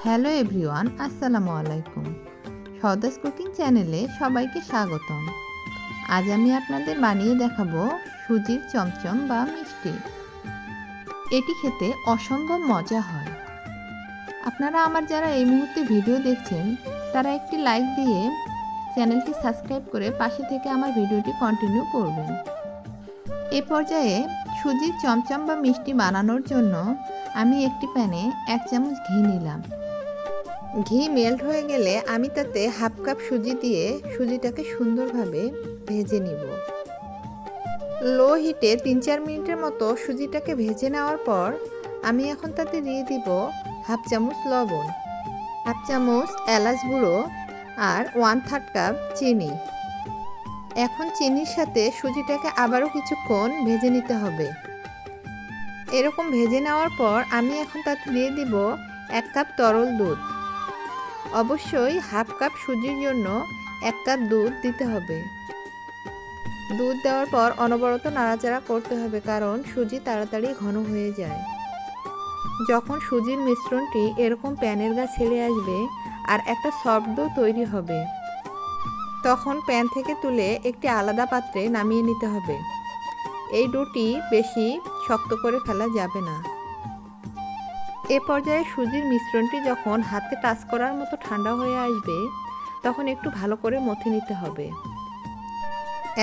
Hello everyone, আসসালামু আলাইকুম। সদাস cooking চ্যানেলে সবাইকে স্বাগতম। আজ আমি আপনাদের বানিয়ে দেখাবো সুজির চমচম বা মিষ্টি। এটি খেতে অসম্ভব মজা হয়। আপনারা আমার যারা এই মুহূর্তে ভিডিও দেখছেন তারা একটি লাইক দিয়ে চ্যানেলটি সাবস্ক্রাইব করে পাশে থেকে আমার ভিডিওটি কন্টিনিউ করবেন। এ পর্যায়ে সুজির চমচম বা মিষ্টি বানানোর জন্য আমি একটি প্যানে 1 চামচ ঘি নিলাম। ঘি মেল্ট হয়ে গেলে আমি তাতে হাফ কাপ সুজি দিয়ে সুজিটাকে সুন্দরভাবে ভেজে নিব। লো হিটে 3-4 মিনিটের মতো সুজিটাকে ভেজে নেওয়ার পর আমি এখন তাতে দিয়ে দিব হাফ চামচ লবণ, হাফ চামচ এলাচ গুঁড়ো আর 1/3 কাপ চিনি। এখন চিনির সাথে সুজিটাকে আবারও কিছুক্ষণ ভেজে নিতে হবে। এরকম ভেজে নেওয়ার পর আমি এখন তাতে দিয়ে দিব 1 কাপ তরল দুধ। অবশ্যই হাফ কাপ সুজির জন্য 1 কাপ দুধ দিতে হবে। দুধ দেওয়ার পর অনবরত নাড়াচাড়া করতে হবে, কারণ সুজি তাড়াতাড়ি ঘন হয়ে যায়। যখন সুজির মিশ্রণটি এরকম প্যানের গা ছেড়ে আসবে আর একটা সফট ডো তৈরি হবে, তখন প্যান থেকে তুলে একটি আলাদা পাত্রে নামিয়ে নিতে হবে। এই ডোটি বেশি শক্ত করে ফেলা যাবে না। এ পর্যায়ে সুজির মিশ্রণটি যখন হাতে টাচ করার মতো ঠান্ডা হয়ে আসবে তখন একটু ভালো করে মথে নিতে হবে।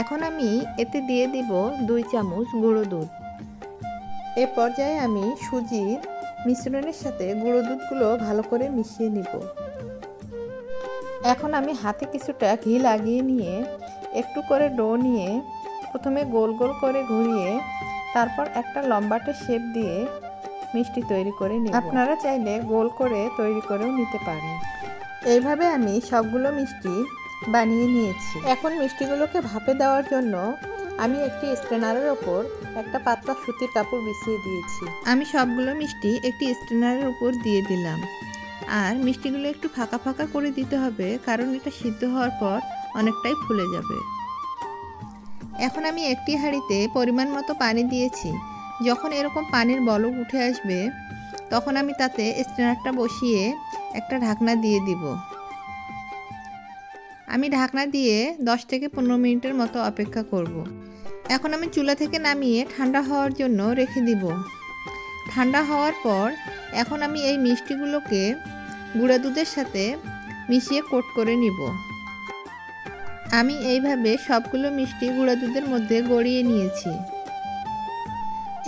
এখন আমি এতে দিয়ে দিব 2 চামচ গুঁড়ো দুধ। এ পর্যায়ে আমি সুজির মিশ্রণের সাথে গুঁড়ো দুধগুলো ভালো করে মিশিয়ে নিব। এখন আমি হাতে কিছুটা ঘি লাগিয়ে নিয়ে একটু করে ডো নিয়ে প্রথমে গোল গোল করে ঘুরিয়ে তারপর একটা লম্বাটে শেপ দিয়ে মিষ্টি তৈরি করে নিব। আপনারা চাইলে গোল করে তৈরি করেও নিতে পারেন। এইভাবে আমি সবগুলো মিষ্টি বানিয়ে নিয়েছি। এখন মিষ্টিগুলোকে ভাপে দেওয়ার জন্য আমি একটি স্ট্রেনারের ওপর একটা পাতলা সুতির কাপড় বিছিয়ে দিয়েছি। আমি সবগুলো মিষ্টি একটি স্ট্রেনারের উপর দিয়ে দিলাম। আর মিষ্টিগুলো একটু ফাঁকা ফাঁকা করে দিতে হবে, কারণ এটা সিদ্ধ হওয়ার পর অনেকটাই ফুলে যাবে। এখন আমি একটি হাঁড়িতে পরিমাণ মতো পানি দিয়েছি। যখন এরকম পানির বলক উঠে আসবে তখন আমি তাতে স্ট্রেনারটা বসিয়ে একটা ঢাকনা দিয়ে দিব। আমি ঢাকনা দিয়ে 10 থেকে 15 মিনিটের মতো অপেক্ষা করব। এখন আমি চুলা থেকে নামিয়ে ঠান্ডা হওয়ার জন্য রেখে দিব। ঠান্ডা হওয়ার পর এখন আমি এই মিষ্টিগুলোকে গুঁড়া দুধের সাথে মিশিয়ে কোট করে নিব। আমি এইভাবে সবগুলো মিষ্টি গুঁড়া দুধের মধ্যে গড়িয়ে নিয়েছি।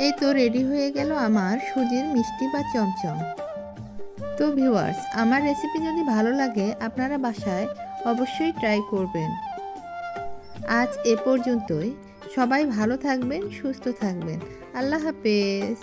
এই তো রেডি হয়ে গেল আমার সুজির মিষ্টি বা চমচম। তো ভিউয়ার্স, আমার রেসিপি যদি ভালো লাগে আপনারা বাসায় অবশ্যই ট্রাই করবেন। আজ এ পর্যন্তই। সবাই ভালো থাকবেন, সুস্থ থাকবেন। আল্লাহ হাফেজ।